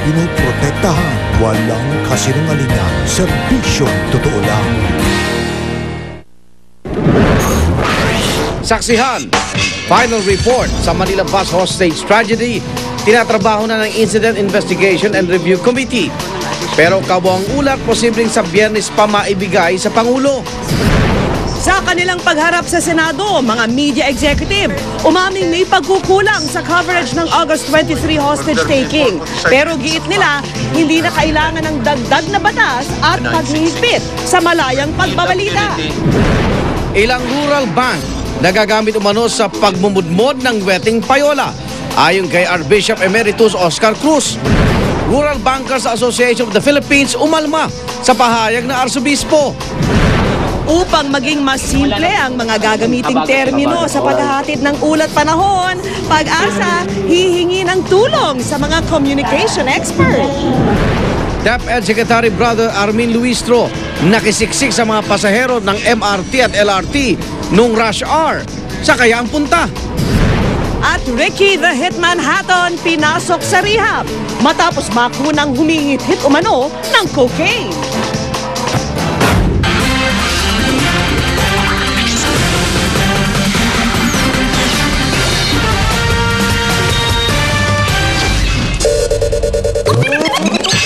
pinoprotektahan. Walang kasinungalingan, serbisyong totoo lang. Saksihan, final report sa Manila Bus Hostage Tragedy, tinatrabaho na ng Incident Investigation and Review Committee. Pero kabawang ulat, posibleng sa Biyernes pa maibigay sa Pangulo. Sa kanilang pagharap sa Senado, mga media executive, umaming may pagkukulang sa coverage ng August 23 hostage taking. Pero giit nila, hindi na kailangan ng dagdag na batas at paghihigpit sa malayang pagbabalita. Ilang rural bank nagagamit umano sa pagmumudmod ng weteng payola. Ayon kay Archbishop Emeritus Oscar Cruz, Rural Bankers Association of the Philippines umalma sa pahayag ng Arsobispo. Upang maging mas simple ang mga gagamiting termino sa paghahatid ng ulat panahon, Pag-asa hihingi ng tulong sa mga communication expert. DepEd Secretary Brother Armin Luistro nakisiksik sa mga pasahero ng MRT at LRT nung rush hour. Sa kaya ang punta. At Ricky the Hitman Hatton pinasok sa rehab matapos makunang humihit-hit umano ng cocaine.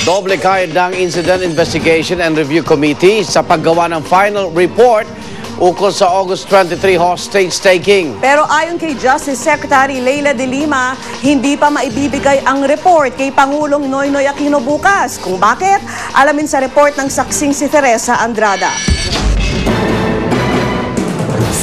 Doble kayod ng Incident Investigation and Review Committee sa paggawa ng final report ukol sa August 23 hostage taking. Pero ayon kay Justice Secretary Leila de Lima, hindi pa maibibigay ang report kay Pangulong Noynoy Aquino bukas. Kung bakit, alamin sa report ng saksing si Teresa Andrada.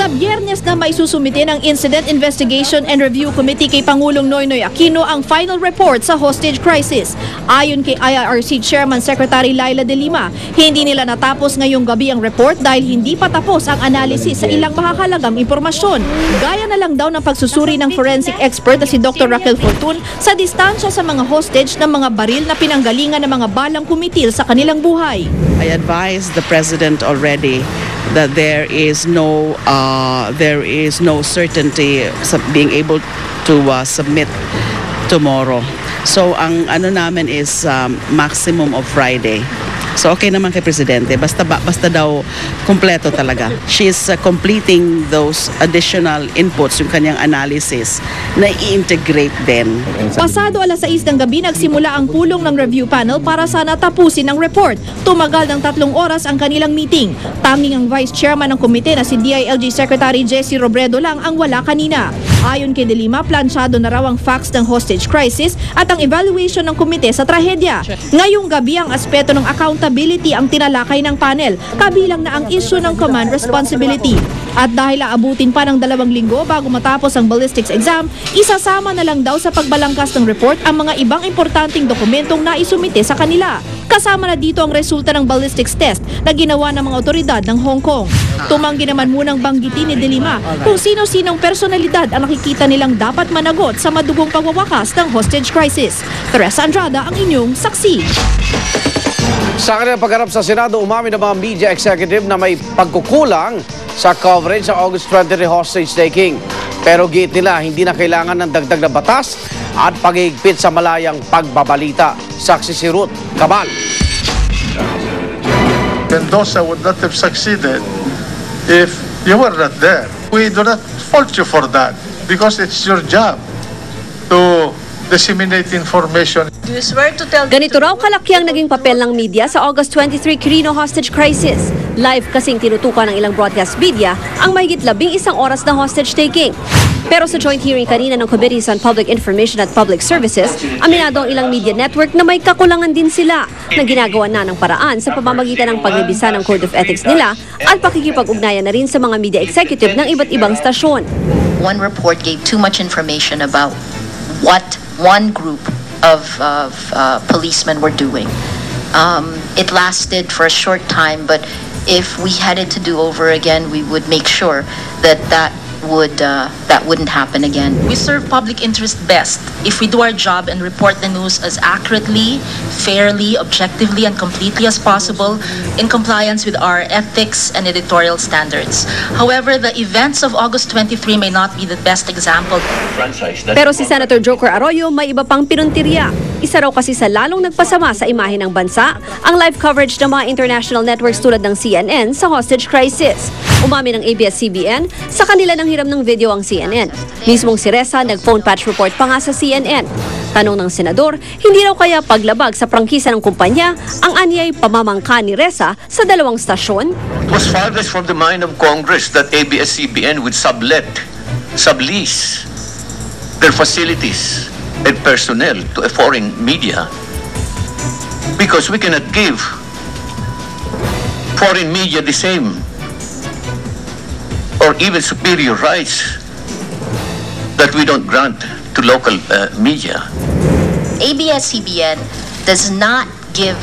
Sa Biyernes na may susumite ng Incident Investigation and Review Committee kay Pangulong Noynoy Aquino ang final report sa hostage crisis. Ayon kay IRRC Chairman Secretary Leila de Lima, hindi nila natapos ngayong gabi ang report dahil hindi pa tapos ang analysis sa ilang mahahalagang impormasyon. Gaya na lang daw ng pagsusuri ng forensic expert na si Dr. Raquel Fortun sa distansya sa mga hostage ng mga baril na pinanggalingan ng mga balang kumitil sa kanilang buhay. I advised the President already that there is no certainty sa being able to submit tomorrow. So ang ano namin is maximum of Friday. So okay naman kay Presidente, basta daw kumpleto talaga. She is completing those additional inputs, yung kanyang analysis na i-integrate din. Pasado alas 6 ng gabi nagsimula ang pulong ng review panel para sana tapusin ang report. Tumagal ng 3 oras ang kanilang meeting. Tanging ang Vice Chairman ng komite na si DILG Secretary Jessie Robredo lang ang wala kanina. Ayon kay De Lima, plansyado na raw ang facts ng hostage crisis at ang evaluation ng komite sa trahedya. Ngayong gabi ang aspeto ng accountability ang tinalakay ng panel, kabilang na ang issue ng command responsibility. At dahil aabutin pa ng 2 linggo bago matapos ang ballistics exam, isasama na lang daw sa pagbalangkas ng report ang mga ibang importanteng dokumentong naisumite sa kanila. Kasama na dito ang resulta ng ballistics test na ginawa ng mga otoridad ng Hong Kong. Tumanggi naman munang banggitin ni De Lima kung sino-sinong personalidad ang nakikita nilang dapat managot sa madugong pagwawakas ng hostage crisis. Teresa Andrada ang inyong saksi. Sa kanilang pagharap sa Senado, umamin ng mga media executive na may pagkukulang sa coverage sa August 23 hostage taking. Pero giit nila, hindi na kailangan ng dagdag na batas at paghihigpit sa malayang pagbabalita. Saksi si Ruth Cabal. Mendoza would not have succeeded if you were not there. We do not fault you for that because it's your job to disseminate information. Ganito raw kalaki ang naging papel ng media sa August 23 Quirino hostage crisis. Live kasing tinutukan ng ilang broadcast media ang mahigit 11 oras na hostage taking. Pero sa joint hearing kanina ng Committees on Public Information at Public Services, aminado ang ilang media network na may kakulangan din sila na ginagawa na ng paraan sa pamamagitan ng pagrebisa ng Code of Ethics nila at pakikipag-ugnayan na rin sa mga media executive ng iba't ibang stasyon. One report gave too much information about what one group of policemen were doing. It lasted for a short time, but if we had it to do over again, we would make sure that that wouldn't happen again. We serve public interest best if we do our job and report the news as accurately, fairly, objectively, and completely as possible in compliance with our ethics and editorial standards. However, the events of August 23 may not be the best example. Pero si Senator Joker Arroyo may iba pang pinuntirya. Isa raw kasi sa lalong nagpasama sa imahe ng bansa ang live coverage ng mga international networks tulad ng CNN sa hostage crisis. Umamin ng ABS-CBN sa kanila ng hiram ng video ang CNN. Mismong si Ressa nag-phone patch report pa nga sa CNN. Tanong ng senador, hindi raw kaya paglabag sa prangkisa ng kumpanya ang anyay pamamangka ni Ressa sa dalawang stasyon? It was farthest from the mind of Congress that ABS-CBN would sublease their facilities and personnel to a foreign media because we cannot give foreign media the same or even superior rights that we don't grant to local media. ABS-CBN does not give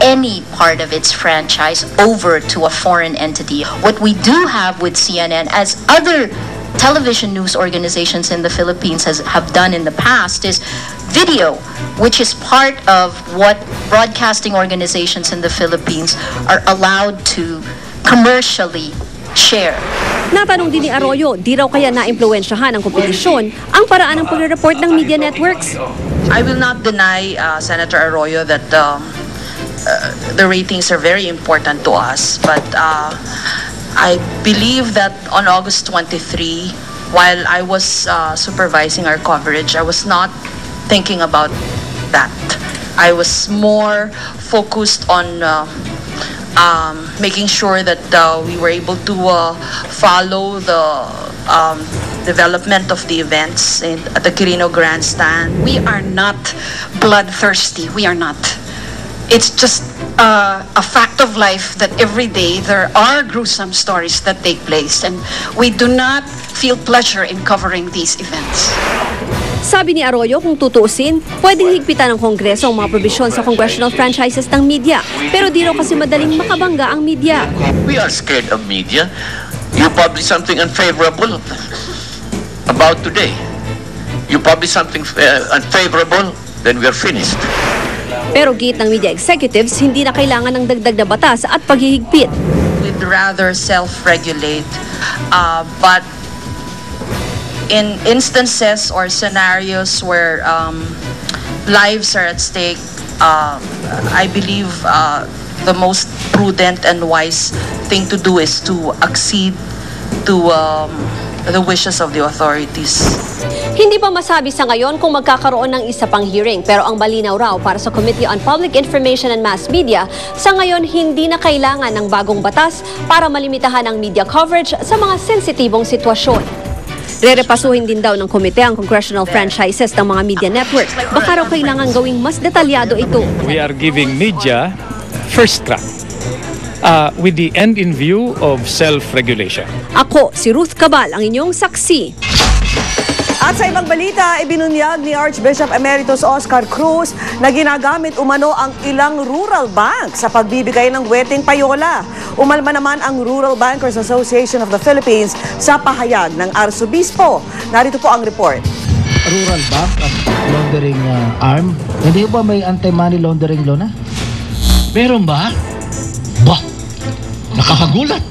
any part of its franchise over to a foreign entity. What we do have with CNN, as other television news organizations in the Philippines have done in the past, is video, which is part of what broadcasting organizations in the Philippines are allowed to commercially share. Natanong din ni Arroyo, di raw kaya na-impluwensyahan ng kompetisyon ang paraan ng pag-report ng media networks? I will not deny, Senator Arroyo, that the ratings are very important to us, but I believe that on August 23, while I was supervising our coverage, I was not thinking about that. I was more focused on making sure that we were able to follow the development of the events at the Quirino Grandstand. We are not bloodthirsty. We are not. It's just a fact of life that every day there are gruesome stories that take place, and we do not feel pleasure in covering these events. Sabi ni Arroyo, kung tutuusin, pwedeng higpitan ng Kongreso ang mga probisyon sa congressional franchises ng media. Pero di raw kasi madaling makabangga ang media. We are scared of media. You publish something unfavorable about today. You publish something unfavorable, then we are finished. Pero gate ng media executives, hindi na kailangan ng dagdag na batas at paghihigpit. We'd rather self-regulate, but in instances or scenarios where lives are at stake, I believe the most prudent and wise thing to do is to accede to the wishes of the authorities. Hindi pa masabi sa ngayon kung magkakaroon ng isa pang hearing, pero ang malinaw raw para sa Committee on Public Information and Mass Media, sa ngayon hindi na kailangan ng bagong batas para malimitahan ang media coverage sa mga sensitibong sitwasyon. Rerepasuhin din daw ng komite ang congressional franchises ng mga media network. Baka raw kailangan gawing mas detalyado ito. We are giving media first track with the end in view of self-regulation. Ako, si Ruth Cabal, ang inyong saksi. At sa ibang balita, ibinunyag ni Archbishop Emeritus Oscar Cruz na ginagamit umano ang ilang rural bank sa pagbibigay ng weteng payola. Umalma naman ang Rural Bankers Association of the Philippines sa pahayag ng Arsobispo. Narito po ang report. Rural bank at laundering arm. Hindi ba may anti-money laundering law na? Meron ba? Bah, nakakagulat.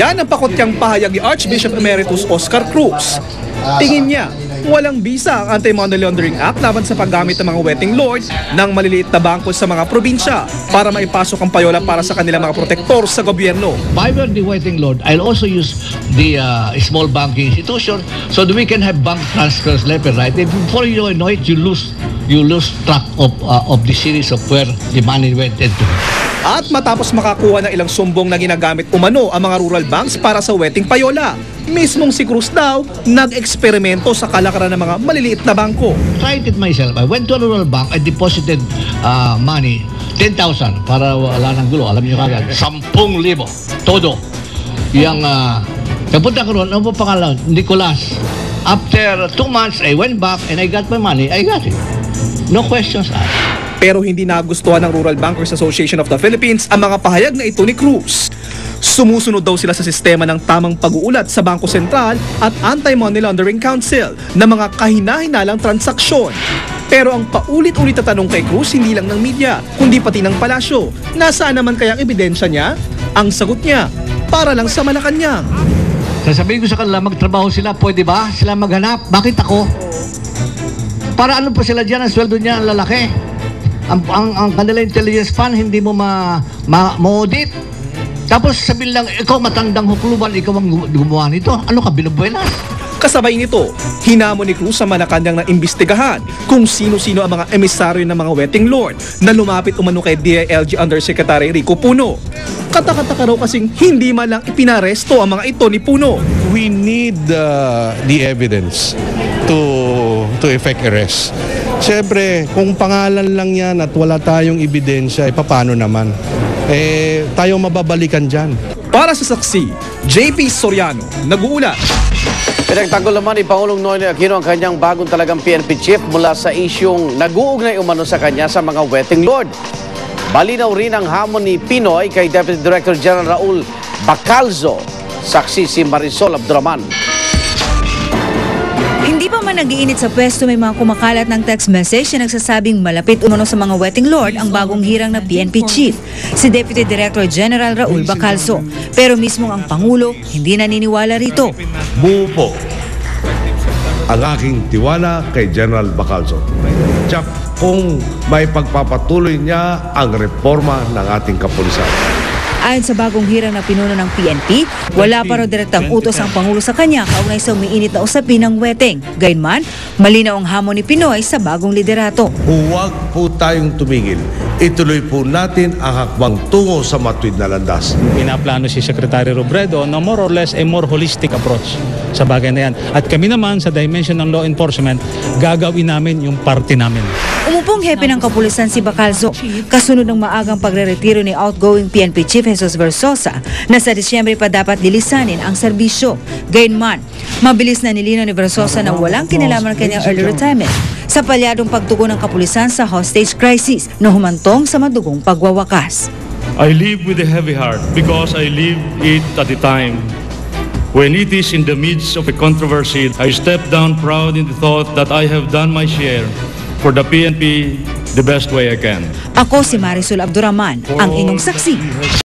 Yan ang pakutyang pahayag ni Archbishop Emeritus Oscar Cruz. Tingin niya, walang bisa ang Anti-Money Laundering Act laban sa paggamit ng mga wetting lords ng maliliit na bangko sa mga probinsya para maipasok ang payola para sa kanilang mga protektor sa gobyerno. If I were the wetting lord, I'll also use the small banking institution so that we can have bank transfers left and right. If before you know it, you lose track of the series of where the money went into. At matapos makakuha ng ilang sumbong na ginagamit umano ang mga rural banks para sa wetting payola, mismong si Cruz daw nag-eksperimento sa kalakaran ng mga maliliit na bangko. Tried it myself. I went to a rural bank, I deposited money, 10,000 para wala nang gulo. Alam niyo kagad, 10,000 todo. Yang napunta ko roon, ano po pangalan? Nicolas. After 2 months, I went back and I got my money. I got it. No questions asked. Pero hindi nagustuhan ng Rural Bankers Association of the Philippines ang mga pahayag na ito ni Cruz. Sumusunod daw sila sa sistema ng tamang pag-uulat sa Bangko Sentral at Anti-Money Laundering Council na mga kahina-hinalang transaksyon. Pero ang paulit-ulit na tanong kay Cruz hindi lang ng media, kundi pati ng palasyo. Nasaan naman kaya ang ebidensya niya? Ang sagot niya, para lang sa Malacanang. Sasabihin ko sa kanila, magtrabaho sila, pwede ba? Sila maghanap. Bakit ako? Para ano pa sila dyan, ang sweldo niya ang lalaki. Ang kanila intelligence fund, hindi mo ma-audit. Tapos sabihin lang, ikaw matandang hukluban, ikaw ang gumawa nito. Ano ka, binubuenas? Kasabay nito, hinamon ni Cruz sa Malacanang na imbestigahan kung sino-sino ang mga emisaryo ng mga wedding lord na lumapit umano kay DILG Undersecretary Rico Puno. Katakataka raw kasing hindi man lang ipinaresto ang mga ito ni Puno. We need the evidence to effect arrest. Siyempre, kung pangalan lang yan at wala tayong ebidensya, paano naman? Tayo mababalikan dyan. Para sa saksi, JP Soriano, nag-uulat. Pinagtanggol naman ni Pangulong Noynoy Aquino ang kanyang bagong talagang PNP chief mula sa isyong nag-uugnay umano sa kanya sa mga wedding lord. Balinaw rin ang hamon ni Pinoy kay Deputy Director General Raul Bacalzo. Saksi si Marisol Abduraman. Hindi pa man nag-iinit sa pwesto, may mga kumakalat ng text message na nagsasabing malapit umano sa mga wedding lord ang bagong hirang na PNP chief, si Deputy Director General Raul Bacalzo. Pero mismo ang Pangulo hindi naniniwala rito. Buo po ang aking tiwala kay General Bacalzo. Tiyak kung may pagpapatuloy niya ang reforma ng ating kapulisan. Ayon sa bagong hirang na pinuno ng PNP, wala pa raw direktang utos ang Pangulo sa kanya kaugnay sa umiinit na usapin ng wedding. Gayunman, malinaw ang hamon ni Pinoy sa bagong liderato. Huwag po tayong tumigil. Ituloy po natin ang hakbang tungo sa matuwid na landas. Pinaplano si Secretary Robredo na more or less a more holistic approach sa bagay na yan. At kami naman sa dimension ng law enforcement, gagawin namin yung parte namin. Umupong hepe ng kapulisan si Bacalzo, kasunod ng maagang pagre-retiro ni outgoing PNP Chief Jesus Versosa na sa Disyembre pa dapat lilisanin ang serbisyo. Gayunman, mabilis na nilinaw ni Versosa na walang kinalaman ng kanyang early retirement sa palyadong pagtugon ng kapulisan sa hostage crisis na humantong sa madugong pagwawakas. I live with a heavy heart because I live it at a time when it is in the midst of a controversy. I step down proud in the thought that I have done my share for the PNP the best way I can. Ako si Marisol Abduraman, ang inyong saksi.